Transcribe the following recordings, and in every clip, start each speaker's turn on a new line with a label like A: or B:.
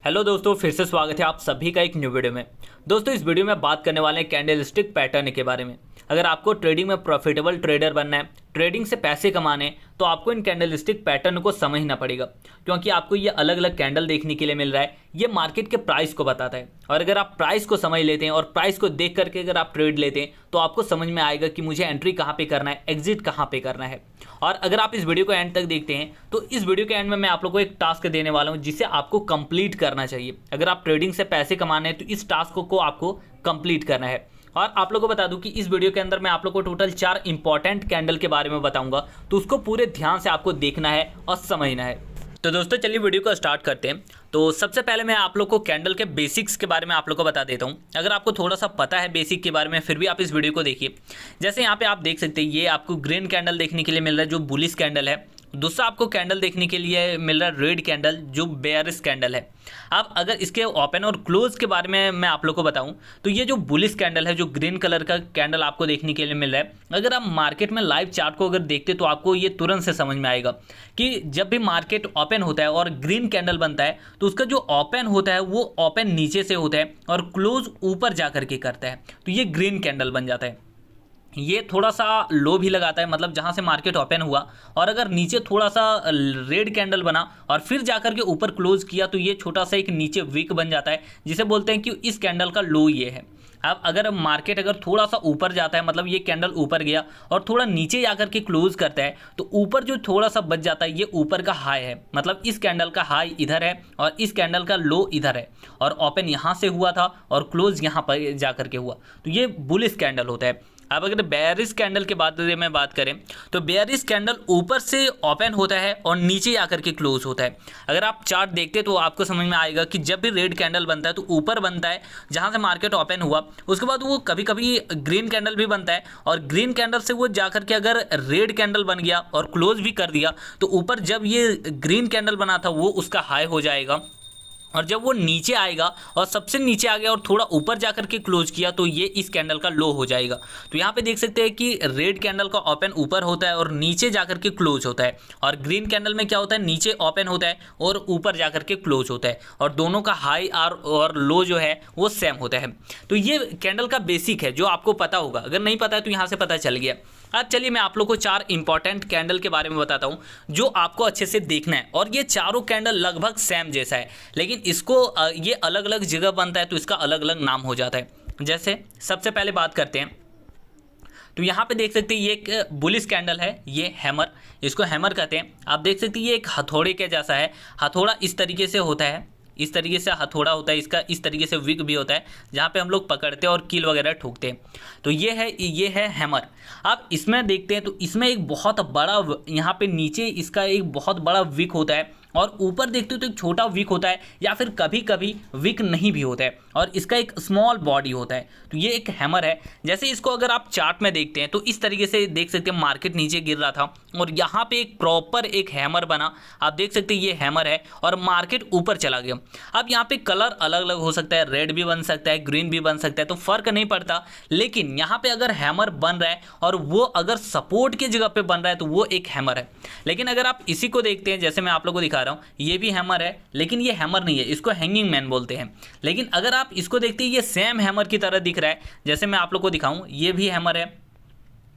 A: Hello दोस्तों, फिर से स्वागत है आप सभी का एक न्यू वीडियो में। दोस्तों, इस वीडियो में बात करने वाले हैं कैंडलस्टिक पैटर्न के बारे में। अगर आपको ट्रेडिंग में प्रॉफिटेबल ट्रेडर बनना है, ट्रेडिंग से पैसे कमाने हैं, तो आपको इन कैंडलस्टिक पैटर्न को समझना पड़ेगा, क्योंकि आपको ये अलग अलग कैंडल देखने के लिए मिल रहा है। ये मार्केट के प्राइस को बताता है, और अगर आप प्राइस को समझ लेते हैं और प्राइस को देख करके अगर आप ट्रेड लेते हैं तो आपको समझ में आएगा कि मुझे एंट्री कहाँ पे करना है, एग्जिट कहाँ पे करना है। और अगर आप इस वीडियो को एंड तक देखते हैं तो इस वीडियो के एंड में मैं आप लोगों को एक टास्क देने वाला हूं जिसे आपको कंप्लीट करना चाहिए। अगर आप ट्रेडिंग से पैसे कमाने हैं तो इस टास्क को आपको कंप्लीट करना है। और आप लोगों को बता दूं कि इस वीडियो के अंदर मैं आप लोगों को टोटल 4 इंपॉर्टेंट कैंडल के बारे में बताऊंगा, तो उसको पूरे ध्यान से आपको देखना है और समझना है। तो दोस्तों, चलिए वीडियो को स्टार्ट करते हैं। तो सबसे पहले मैं आप लोग को कैंडल के बेसिक्स के बारे में आप लोग को बता देता हूं। अगर आपको थोड़ा सा पता है बेसिक के बारे में, फिर भी आप इस वीडियो को देखिए। जैसे यहाँ पे आप देख सकते हैं, ये आपको ग्रीन कैंडल देखने के लिए मिल रहा है जो बुलिश कैंडल है। दूसरा आपको कैंडल देखने के लिए मिल रहा है रेड कैंडल जो बेयरिश कैंडल है। अब अगर इसके ओपन और क्लोज के बारे में मैं आप लोग को बताऊं तो ये जो बुलिश कैंडल है, जो ग्रीन कलर का कैंडल आपको देखने के लिए मिल रहा है, अगर आप मार्केट में लाइव चार्ट को अगर देखते तो आपको ये तुरंत से समझ में आएगा कि जब भी मार्केट ओपन होता है और ग्रीन कैंडल बनता है तो उसका जो ओपन होता है वो ओपन नीचे से होता है और क्लोज ऊपर जा करके करता है, तो ये ग्रीन कैंडल बन जाता है। ये थोड़ा सा लो भी लगाता है, मतलब जहां से मार्केट ओपन हुआ और अगर नीचे थोड़ा सा रेड कैंडल बना और फिर जाकर के ऊपर क्लोज किया तो ये छोटा सा एक नीचे विक बन जाता है, जिसे बोलते हैं कि इस कैंडल का लो ये है। अब अगर मार्केट अगर थोड़ा सा ऊपर जाता है, मतलब ये कैंडल ऊपर गया और थोड़ा नीचे जाकर के क्लोज करता है, तो ऊपर जो थोड़ा सा बच जाता है ये ऊपर का हाई है। मतलब इस कैंडल का हाई इधर है और इस कैंडल का लो इधर है, और ओपन यहाँ से हुआ था और क्लोज यहाँ पर जाकर के हुआ, तो ये बुलिश कैंडल होता है। अब अगर बेयरिश कैंडल के बारे में बात करें तो बेयरिश कैंडल ऊपर से ओपन होता है और नीचे आकर के क्लोज होता है। अगर आप चार्ट देखते तो आपको समझ में आएगा कि जब भी रेड कैंडल बनता है तो ऊपर बनता है जहां से मार्केट ओपन हुआ, उसके बाद वो कभी कभी ग्रीन कैंडल भी बनता है और ग्रीन कैंडल से वो जाकर के अगर रेड कैंडल बन गया और क्लोज भी कर दिया तो ऊपर जब ये ग्रीन कैंडल बना था वो उसका हाई हो जाएगा, और जब वो नीचे आएगा और सबसे नीचे आ गया और थोड़ा ऊपर जाकर के क्लोज किया तो ये इस कैंडल का लो हो जाएगा। तो यहाँ पे देख सकते हैं कि रेड कैंडल का ओपन ऊपर होता है और नीचे जाकर के क्लोज होता है, और ग्रीन कैंडल में क्या होता है, नीचे ओपन होता है और ऊपर जाकर के क्लोज होता है, और दोनों का हाई और लो जो है वो सेम होता है। तो ये कैंडल का बेसिक है जो आपको पता होगा, अगर नहीं पता है तो यहाँ से पता चल गया। अब चलिए मैं आप लोग को 4 इंपॉर्टेंट कैंडल के बारे में बताता हूँ जो आपको अच्छे से देखना है। और ये चारों कैंडल लगभग सेम जैसा है, लेकिन इसको ये अलग अलग जगह बनता है तो इसका अलग अलग नाम हो जाता है। जैसे सबसे पहले बात करते हैं तो यहाँ पे देख सकते हैं ये एक बुलिश कैंडल है, ये हैमर, इसको हैमर कहते हैं। आप देख सकते हैं ये एक हथौड़े के जैसा है। हथौड़ा इस तरीके से होता है, इस तरीके से हथौड़ा होता है इसका, इस तरीके से विक भी होता है जहाँ पे हम लोग पकड़ते हैं और कील वगैरह ठोकते हैं। तो ये है हैमर। अब इसमें देखते हैं तो इसमें एक बहुत बड़ा, यहाँ पे नीचे इसका एक बहुत बड़ा विक होता है और ऊपर देखते हो तो एक छोटा विक होता है, या फिर कभी कभी विक नहीं भी होता है और इसका एक स्मॉल बॉडी होता है। तो ये एक हैमर है। जैसे इसको अगर आप चार्ट में देखते हैं तो इस तरीके से देख सकते हैं मार्केट नीचे गिर रहा था और यहाँ पे एक प्रॉपर एक हैमर बना। आप देख सकते हैं ये हैमर है और मार्केट ऊपर चला गया। अब यहाँ पे कलर अलग अलग हो सकता है, रेड भी बन सकता है, ग्रीन भी बन सकता है, तो फर्क नहीं पड़ता। लेकिन यहाँ पे अगर हैमर बन रहा है और वो अगर सपोर्ट की जगह पे बन रहा है तो वो एक हैमर है। लेकिन अगर आप इसी को देखते हैं, जैसे मैं आप लोगों को दिखा रहा हूँ, ये भी हैमर है लेकिन ये हैमर नहीं है, इसको हैंगिंग मैन बोलते हैं। लेकिन अगर आप इसको देखते हैं ये सेम हैमर की तरह दिख रहा है। जैसे मैं आप लोग को दिखाऊं, ये भी हैमर है,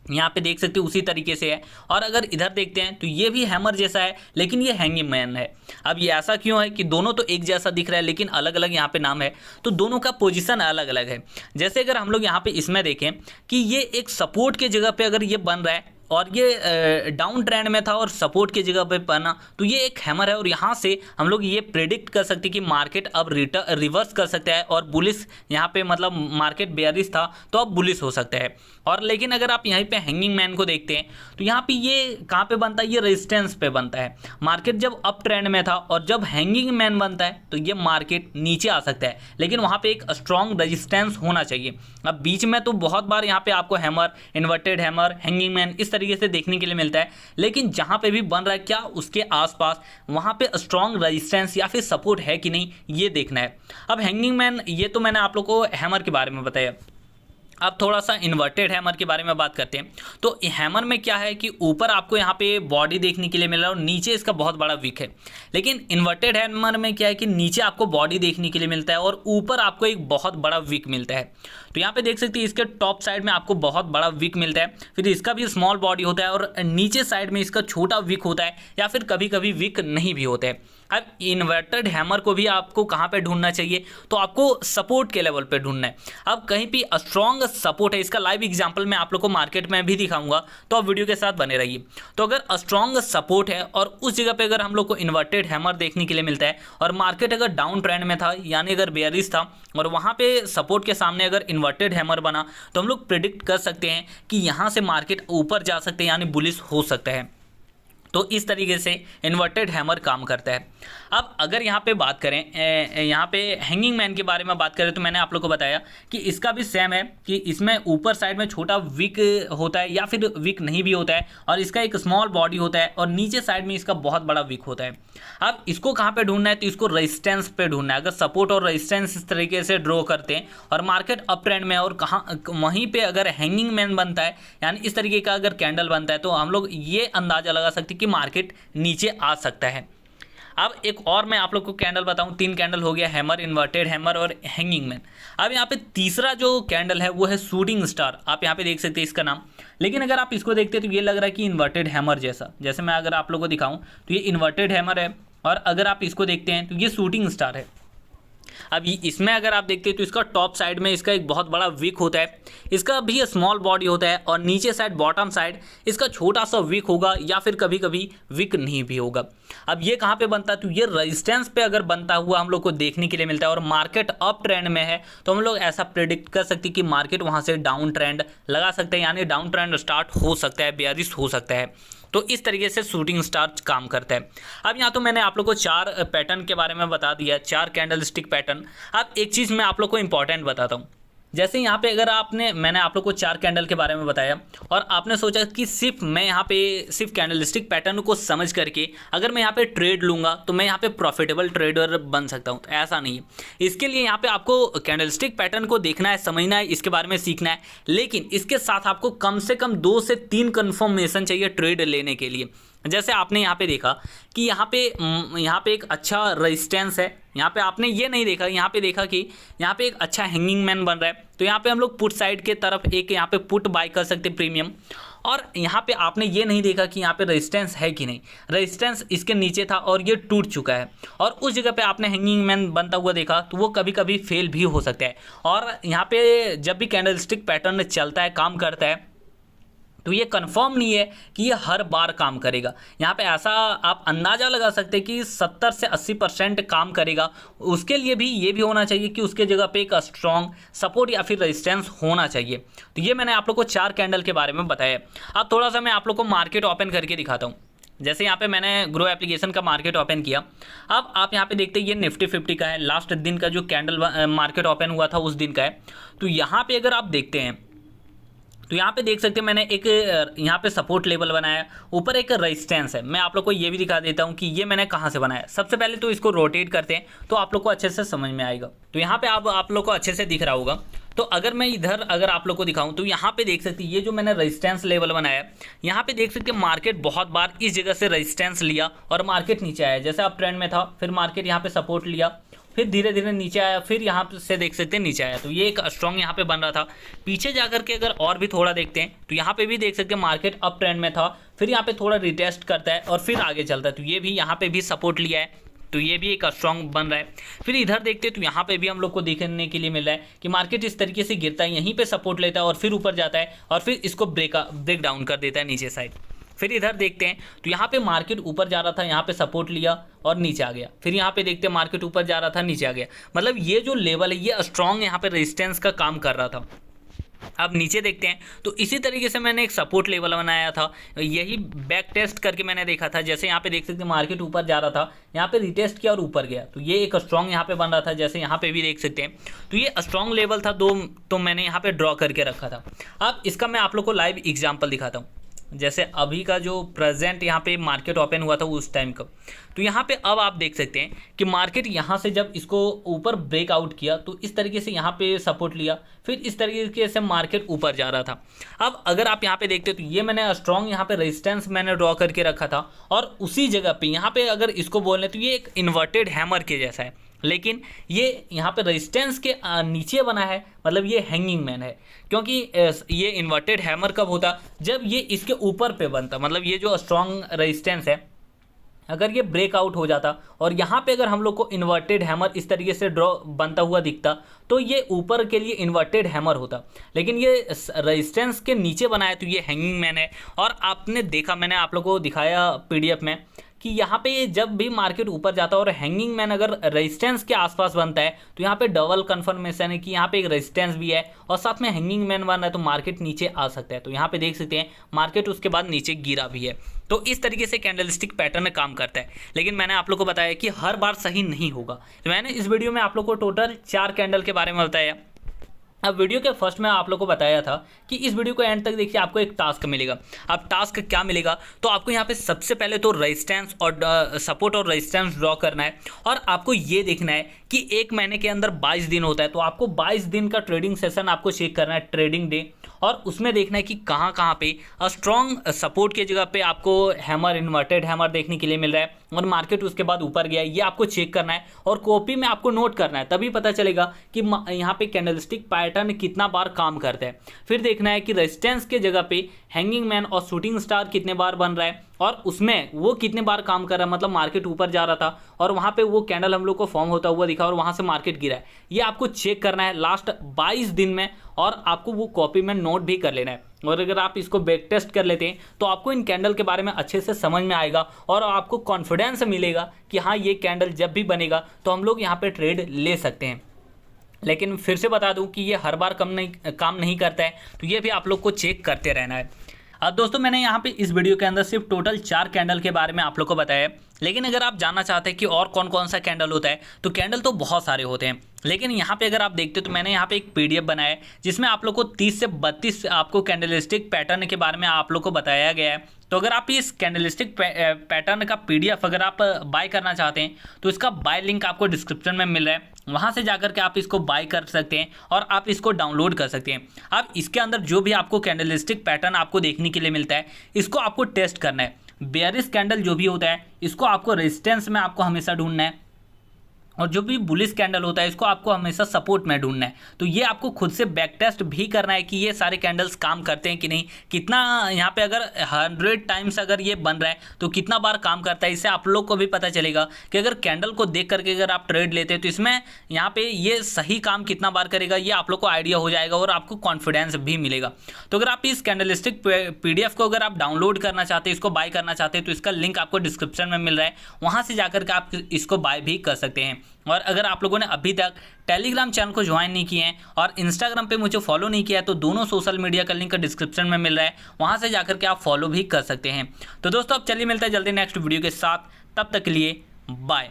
A: यहाँ पे देख सकते हो उसी तरीके से है। और अगर इधर देखते हैं तो ये भी हैमर जैसा है लेकिन ये हैंगिंग मैन है। अब ये ऐसा क्यों है कि दोनों तो एक जैसा दिख रहा है लेकिन अलग अलग यहाँ पे नाम है, तो दोनों का पोजीशन अलग अलग है। जैसे अगर हम लोग यहाँ पे इसमें देखें कि ये एक सपोर्ट की जगह पे अगर ये बन रहा है और ये डाउन ट्रेंड में था और सपोर्ट की जगह पे बना, तो ये एक हैमर है। और यहाँ से हम लोग ये प्रेडिक्ट कर सकते हैं कि मार्केट अब रिवर्स कर सकता है और बुलिश, यहाँ पे मतलब मार्केट बेयरिश था तो अब बुलिश हो सकता है। और लेकिन अगर आप यहीं पे हैंगिंग मैन को देखते हैं तो यहाँ पे ये कहाँ पे बनता है, ये रेजिस्टेंस पे बनता है। मार्केट जब अप ट्रेंड में था और जब हैंगिंग मैन बनता है तो ये मार्केट नीचे आ सकता है, लेकिन वहाँ पे एक स्ट्रॉन्ग रेजिस्टेंस होना चाहिए। अब बीच में तो बहुत बार यहाँ पे आपको hammer, inverted hammer, hanging man इस तरीके से देखने के लिए मिलता है, लेकिन जहां पे भी बन रहा है क्या उसके आसपास वहां पे स्ट्रॉन्ग रेजिस्टेंस या फिर सपोर्ट है कि नहीं, ये देखना है। अब हैंगिंग मैन, ये तो मैंने आप लोग को हैमर के बारे में बताया। अब थोड़ा सा इन्वर्टेड हैमर के बारे में बात करते हैं। तो हैमर में क्या है कि ऊपर आपको यहाँ पे बॉडी देखने के लिए मिल रहा है और नीचे इसका बहुत बड़ा विक है। लेकिन इन्वर्टेड हैमर में क्या है कि नीचे आपको बॉडी देखने के लिए मिलता है और ऊपर आपको एक बहुत बड़ा विक मिलता है। तो यहाँ पे देख सकते हैं इसके टॉप साइड में आपको बहुत बड़ा विक मिलता है, फिर इसका भी स्मॉल बॉडी होता है और नीचे साइड में इसका छोटा विक होता है, या फिर कभी कभी विक नहीं भी होता है। अब इन्वर्टेड हैमर को भी आपको कहाँ पे ढूंढना चाहिए, तो आपको सपोर्ट के लेवल पे ढूंढना है। अब कहीं भी स्ट्रॉन्ग सपोर्ट है, इसका लाइव एग्जांपल मैं आप लोग को मार्केट में भी दिखाऊंगा, तो आप वीडियो के साथ बने रहिए। तो अगर स्ट्रॉन्ग सपोर्ट है और उस जगह पे अगर हम लोग को इन्वर्टेड हैमर देखने के लिए मिलता है और मार्केट अगर डाउन ट्रेंड में था, यानी अगर बेयरिश था और वहाँ पे सपोर्ट के सामने अगर इन्वर्टेड हैमर बना, तो हम लोग प्रिडिक्ट कर सकते हैं कि यहाँ से मार्केट ऊपर जा सकते हैं, यानी बुलिश हो सकता है। तो इस तरीके से इन्वर्टेड हैमर काम करता है। अब अगर यहाँ पे बात करें, यहाँ पे हैंगिंग मैन के बारे में बात करें, तो मैंने आप लोग को बताया कि इसका भी सेम है कि इसमें ऊपर साइड में छोटा विक होता है या फिर विक नहीं भी होता है, और इसका एक स्मॉल बॉडी होता है और नीचे साइड में इसका बहुत बड़ा विक होता है। अब इसको कहाँ पे ढूंढना है, तो इसको रेजिस्टेंस पे ढूंढना है। अगर सपोर्ट और रेजिस्टेंस इस तरीके से ड्रॉ करते हैं और मार्केट अप ट्रेंड में और कहाँ वहीं पे अगर हैंगिंग मैन बनता है, यानी इस तरीके का अगर कैंडल बनता है, तो हम लोग ये अंदाजा लगा सकते हैं कि मार्केट नीचे आ सकता है। अब एक और मैं आप लोग को कैंडल बताऊं, 3 कैंडल हो गया, हैमर, इन्वर्टेड हैमर और हैंगिंग मैन। अब यहाँ पे तीसरा जो कैंडल है वो है शूटिंग स्टार। आप यहाँ पे देख सकते हैं इसका नाम, लेकिन अगर आप इसको देखते हैं तो ये लग रहा है कि इन्वर्टेड हैमर जैसा। जैसे मैं अगर आप लोग को दिखाऊं तो ये इन्वर्टेड हैमर है, और अगर आप इसको देखते हैं तो ये शूटिंग स्टार है। अब इसमें अगर आप देखते हैं तो इसका टॉप साइड में इसका एक बहुत बड़ा विक होता है, इसका भी स्मॉल बॉडी होता है, और नीचे साइड बॉटम साइड इसका छोटा सा विक होगा या फिर कभी कभी विक नहीं भी होगा। अब ये कहाँ पे बनता है, तो ये रेजिस्टेंस पे अगर बनता हुआ हम लोग को देखने के लिए मिलता है और मार्केट अप ट्रेंड में है, तो हम लोग ऐसा प्रेडिक्ट कर सकते हैं कि मार्केट वहाँ से डाउन ट्रेंड लगा सकते हैं, यानी डाउन ट्रेंड स्टार्ट हो सकता है, बेयरिश हो सकता है। तो इस तरीके से शूटिंग स्टार काम करता है। अब यहाँ तो मैंने आप लोग को 4 पैटर्न के बारे में बता दिया, 4 कैंडलस्टिक पैटर्न। अब एक चीज़ मैं आप लोग को इंपॉर्टेंट बताता हूँ। जैसे यहाँ पे अगर मैंने आप लोग को 4 कैंडल के बारे में बताया और आपने सोचा कि सिर्फ मैं यहाँ पे सिर्फ कैंडलस्टिक पैटर्न को समझ करके अगर मैं यहाँ पे ट्रेड लूँगा तो मैं यहाँ पे प्रॉफिटेबल ट्रेडर बन सकता हूँ, तो ऐसा नहीं है। इसके लिए यहाँ पे आपको कैंडलस्टिक पैटर्न को देखना है, समझना है, इसके बारे में सीखना है, लेकिन इसके साथ आपको कम से कम 2 से 3 कन्फर्मेशन चाहिए ट्रेड लेने के लिए। जैसे आपने यहाँ पे देखा कि यहाँ पे एक अच्छा रेजिस्टेंस है, यहाँ पे आपने ये नहीं देखा, यहाँ पे देखा कि यहाँ पे एक अच्छा हैंगिंग मैन बन रहा है, तो यहाँ पे हम लोग पुट साइड के तरफ एक यहाँ पे पुट बाय कर सकते हैं प्रीमियम। और यहाँ पे आपने ये नहीं देखा कि यहाँ पे रेजिस्टेंस है कि नहीं, रेजिस्टेंस इसके नीचे था और ये टूट चुका है, और उस जगह पे आपने हैंगिंग मैन बनता हुआ देखा, तो वो कभी कभी फेल भी हो सकता है। और यहाँ पे जब भी कैंडलस्टिक पैटर्न चलता है, काम करता है, तो ये कंफर्म नहीं है कि ये हर बार काम करेगा। यहाँ पे ऐसा आप अंदाज़ा लगा सकते हैं कि 70 से 80% काम करेगा। उसके लिए भी ये भी होना चाहिए कि उसके जगह पे एक स्ट्रॉन्ग सपोर्ट या फिर रेजिस्टेंस होना चाहिए। तो ये मैंने आप लोग को 4 कैंडल के बारे में बताया। अब थोड़ा सा मैं आप लोग को मार्केट ओपन करके दिखाता हूँ। जैसे यहाँ पे मैंने ग्रो एप्लीकेशन का मार्केट ओपन किया। अब आप यहाँ पे देखते हैं ये निफ्टी 50 का है, लास्ट दिन का जो कैंडल मार्केट ओपन हुआ था उस दिन का है। तो यहाँ पे अगर आप देखते हैं तो यहाँ पे देख सकते हैं मैंने एक यहाँ पे सपोर्ट लेवल बनाया, ऊपर एक रेजिस्टेंस है। मैं आप लोग को ये भी दिखा देता हूँ कि ये मैंने कहाँ से बनाया। सबसे पहले तो इसको रोटेट करते हैं तो आप लोग को अच्छे से समझ में आएगा। तो यहाँ पे आप लोग को अच्छे से दिख रहा होगा। तो अगर मैं इधर अगर आप लोग को दिखाऊं तो यहाँ पे देख सकते हैं ये जो मैंने रेजिस्टेंस लेवल बनाया, यहाँ पे देख सकते हैं मार्केट बहुत बार इस जगह से रेजिस्टेंस लिया और मार्केट नीचे आया। जैसे आप ट्रेंड में था, फिर मार्केट यहाँ पे सपोर्ट लिया, फिर धीरे धीरे नीचे आया, फिर यहाँ से देख सकते हैं नीचे आया। तो ये एक स्ट्रॉन्ग यहाँ पे बन रहा था। पीछे जाकर के अगर और भी थोड़ा देखते हैं तो यहाँ पे भी देख सकते हैं मार्केट अप ट्रेंड में था, फिर यहाँ पे थोड़ा रिटेस्ट करता है और फिर आगे चलता है। तो ये भी यहाँ पे भी सपोर्ट लिया है, तो ये भी एक स्ट्रॉन्ग बन रहा है। फिर इधर देखते हैं तो यहाँ पे भी हम लोग को देखने के लिए मिल रहा है कि मार्केट इस तरीके से गिरता है, यहीं पे सपोर्ट लेता है और फिर ऊपर जाता है और फिर इसको ब्रेक डाउन कर देता है नीचे साइड। फिर इधर देखते हैं तो यहाँ पे मार्केट ऊपर जा रहा था, यहाँ पे सपोर्ट लिया और नीचे आ गया। फिर यहाँ पे देखते हैं मार्केट ऊपर जा रहा था, नीचे आ गया। मतलब ये जो लेवल है ये स्ट्रॉन्ग यहाँ पे रेजिस्टेंस का काम कर रहा था। अब नीचे देखते हैं तो इसी तरीके से मैंने एक सपोर्ट लेवल बनाया था, यही बैक टेस्ट करके मैंने देखा था। जैसे यहाँ पे देख सकते हैं मार्केट ऊपर जा रहा था, यहाँ पे रिटेस्ट किया और ऊपर गया, तो ये एक स्ट्रॉन्ग यहाँ पे बन रहा था। जैसे यहाँ पे भी देख सकते हैं तो ये स्ट्रॉन्ग लेवल था, तो मैंने यहाँ पे ड्रॉ करके रखा था। अब इसका मैं आप लोग को लाइव एग्जाम्पल दिखाता हूँ। जैसे अभी का जो प्रेजेंट यहाँ पे मार्केट ओपन हुआ था उस टाइम का, तो यहाँ पे अब आप देख सकते हैं कि मार्केट यहाँ से जब इसको ऊपर ब्रेकआउट किया तो इस तरीके से यहाँ पे सपोर्ट लिया, फिर इस तरीके से मार्केट ऊपर जा रहा था। अब अगर आप यहाँ पे देखते हो तो ये मैंने स्ट्रॉन्ग यहाँ पे रेजिस्टेंस मैंने ड्रॉ करके रखा था, और उसी जगह पे यहाँ पे अगर इसको बोलें तो ये एक इन्वर्टेड हैमर के जैसा है, लेकिन ये यहाँ पे रेजिस्टेंस के नीचे बना है, मतलब ये हैंगिंग मैन है। क्योंकि ये इन्वर्टेड हैमर कब होता, जब ये इसके ऊपर पे बनता, मतलब ये जो स्ट्रॉन्ग रेजिस्टेंस है अगर ये ब्रेकआउट हो जाता और यहाँ पे अगर हम लोग को इन्वर्टेड हैमर इस तरीके से ड्रॉ बनता हुआ दिखता तो ये ऊपर के लिए इन्वर्टेड हैमर होता, लेकिन ये रेजिस्टेंस के नीचे बना है तो ये हैंगिंग मैन है। और आपने देखा, मैंने आप लोगों को दिखाया पीडीएफ में कि यहाँ पे जब भी मार्केट ऊपर जाता है और हैंगिंग मैन अगर रेजिस्टेंस के आसपास बनता है तो यहाँ पे डबल कंफर्मेशन है कि यहाँ पे एक रेजिस्टेंस भी है और साथ में हैंगिंग मैन बन रहा है, तो मार्केट नीचे आ सकता है। तो यहाँ पे देख सकते हैं मार्केट उसके बाद नीचे गिरा भी है। तो इस तरीके से कैंडलस्टिक पैटर्न काम करता है, लेकिन मैंने आप लोग को बताया कि हर बार सही नहीं होगा। तो मैंने इस वीडियो में आप लोग को टोटल 4 कैंडल के बारे में बताया। अब वीडियो के फर्स्ट में आप लोग को बताया था कि इस वीडियो को एंड तक देखिए, आपको एक टास्क मिलेगा। अब टास्क क्या मिलेगा, तो आपको यहाँ पे सबसे पहले तो रेजिस्टेंस और सपोर्ट और रेजिस्टेंस ड्रॉ करना है, और आपको ये देखना है कि एक महीने के अंदर 22 दिन होता है, तो आपको 22 दिन का ट्रेडिंग सेशन आपको चेक करना है, ट्रेडिंग डे, और उसमें देखना है कि कहाँ कहाँ पे स्ट्रॉन्ग सपोर्ट की जगह पे आपको हैमर, इन्वर्टेड हैमर देखने के लिए मिल रहा है और मार्केट उसके बाद ऊपर गया है, ये आपको चेक करना है और कॉपी में आपको नोट करना है, तभी पता चलेगा कि यहाँ पे कैंडलस्टिक पैटर्न कितना बार काम करता है। फिर देखना है कि रेजिस्टेंस के जगह पे हैंगिंग मैन और शूटिंग स्टार कितने बार बन रहा है और उसमें वो कितने बार काम कर रहा है, मतलब मार्केट ऊपर जा रहा था और वहाँ पे वो कैंडल हम लोग को फॉर्म होता हुआ दिखा और वहाँ से मार्केट गिरा है, ये आपको चेक करना है लास्ट 22 दिन में, और आपको वो कॉपी में नोट भी कर लेना है। और अगर आप इसको बैक टेस्ट कर लेते हैं तो आपको इन कैंडल के बारे में अच्छे से समझ में आएगा और आपको कॉन्फिडेंस मिलेगा कि हाँ ये कैंडल जब भी बनेगा तो हम लोग यहाँ पे ट्रेड ले सकते हैं। लेकिन फिर से बता दूं कि ये हर बार काम नहीं करता है, तो ये भी आप लोग को चेक करते रहना है। दोस्तों मैंने यहाँ पे इस वीडियो के अंदर सिर्फ टोटल 4 कैंडल के बारे में आप लोग को बताया, लेकिन अगर आप जानना चाहते हैं कि और कौन कौन सा कैंडल होता है तो कैंडल तो बहुत सारे होते हैं, लेकिन यहाँ पे अगर आप देखते हो तो मैंने यहाँ पे एक पीडीएफ बनाया है जिसमें आप लोग को 30 से 32 आपको कैंडलस्टिक पैटर्न के बारे में आप लोग को बताया गया है। तो अगर आप इस कैंडलस्टिक पैटर्न का पीडीएफ अगर आप बाय करना चाहते हैं तो इसका बाय लिंक आपको डिस्क्रिप्शन में मिल रहा है, वहाँ से जाकर के आप इसको बाय कर सकते हैं और आप इसको डाउनलोड कर सकते हैं। अब इसके अंदर जो भी आपको कैंडलस्टिक पैटर्न आपको देखने के लिए मिलता है इसको आपको टेस्ट करना है। बेयरिश कैंडल जो भी होता है इसको आपको रेजिस्टेंस में आपको हमेशा ढूंढना है, और जो भी बुलिश कैंडल होता है इसको आपको हमेशा सपोर्ट में ढूंढना है। तो ये आपको खुद से बैक टेस्ट भी करना है कि ये सारे कैंडल्स काम करते हैं कि नहीं, कितना यहाँ पे अगर 100 टाइम्स अगर ये बन रहा है तो कितना बार काम करता है। इससे आप लोग को भी पता चलेगा कि अगर कैंडल को देख करके अगर आप ट्रेड लेते हैं तो इसमें यहाँ पे ये सही काम कितना बार करेगा, ये आप लोग को आइडिया हो जाएगा और आपको कॉन्फिडेंस भी मिलेगा। तो अगर आप इस कैंडलस्टिक पीडीएफ को अगर आप डाउनलोड करना चाहते हैं, इसको बाय करना चाहते हैं, तो इसका लिंक आपको डिस्क्रिप्शन में मिल रहा है, वहाँ से जाकर के आप इसको बाय भी कर सकते हैं। और अगर आप लोगों ने अभी तक टेलीग्राम चैनल को ज्वाइन नहीं किए हैं और इंस्टाग्राम पे मुझे फॉलो नहीं किया है तो दोनों सोशल मीडिया का लिंक डिस्क्रिप्शन में मिल रहा है, वहाँ से जाकर के आप फॉलो भी कर सकते हैं। तो दोस्तों अब चलिए मिलता है जल्दी नेक्स्ट वीडियो के साथ, तब तक के लिए बाय।